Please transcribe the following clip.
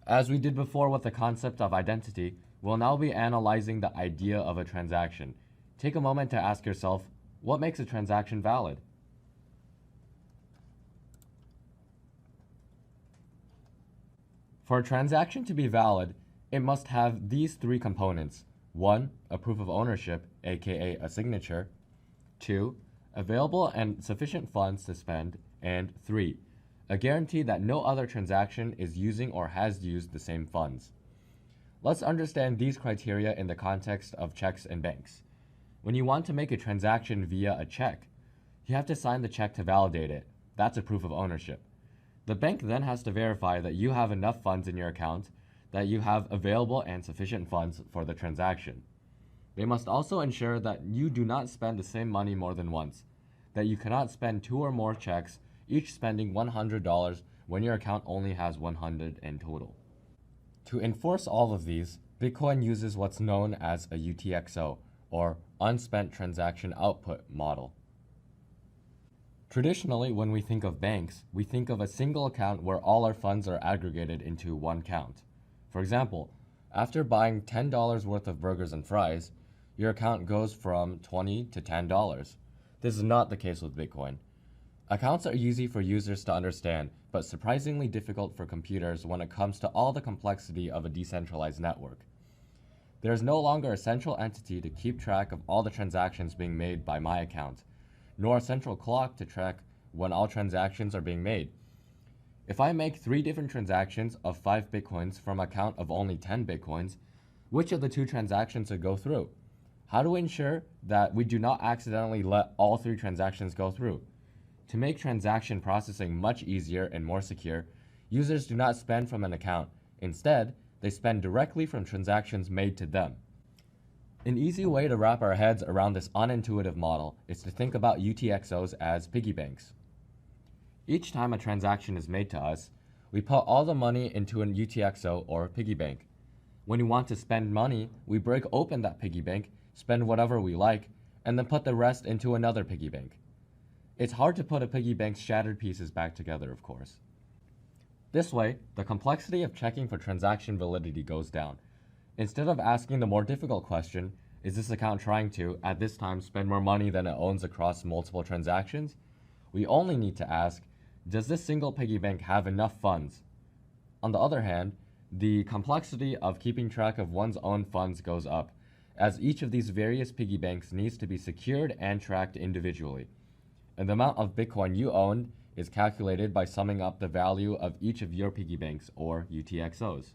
As we did before with the concept of identity, we'll now be analyzing the idea of a transaction. Take a moment to ask yourself, what makes a transaction valid? For a transaction to be valid, it must have these three components. 1. A proof of ownership, aka a signature. 2. Available and sufficient funds to spend. And 3. A guarantee that no other transaction is using or has used the same funds. Let's understand these criteria in the context of checks and banks. When you want to make a transaction via a check, you have to sign the check to validate it. That's a proof of ownership. The bank then has to verify that you have enough funds in your account, that you have available and sufficient funds for the transaction. They must also ensure that you do not spend the same money more than once, that you cannot spend 2 or more checks, each spending $100 when your account only has 100 in total. To enforce all of these, Bitcoin uses what's known as a UTXO, or Unspent Transaction Output model. Traditionally, when we think of banks, we think of a single account where all our funds are aggregated into one account. For example, after buying $10 worth of burgers and fries, your account goes from $20 to $10. This is not the case with Bitcoin. Accounts are easy for users to understand, but surprisingly difficult for computers when it comes to all the complexity of a decentralized network. There is no longer a central entity to keep track of all the transactions being made by my account, nor a central clock to track when all transactions are being made. If I make 3 different transactions of 5 Bitcoins from an account of only 10 Bitcoins, which of the 2 transactions should go through? How do we ensure that we do not accidentally let all 3 transactions go through? To make transaction processing much easier and more secure, users do not spend from an account. Instead, they spend directly from transactions made to them. An easy way to wrap our heads around this unintuitive model is to think about UTXOs as piggy banks. Each time a transaction is made to us, we put all the money into an UTXO or piggy bank. When we want to spend money, we break open that piggy bank, spend whatever we like, and then put the rest into another piggy bank. It's hard to put a piggy bank's shattered pieces back together, of course. This way, the complexity of checking for transaction validity goes down. Instead of asking the more difficult question, is this account trying to, at this time, spend more money than it owns across multiple transactions? We only need to ask, does this single piggy bank have enough funds? On the other hand, the complexity of keeping track of one's own funds goes up, as each of these various piggy banks needs to be secured and tracked individually. And the amount of Bitcoin you own is calculated by summing up the value of each of your piggy banks, or UTXOs.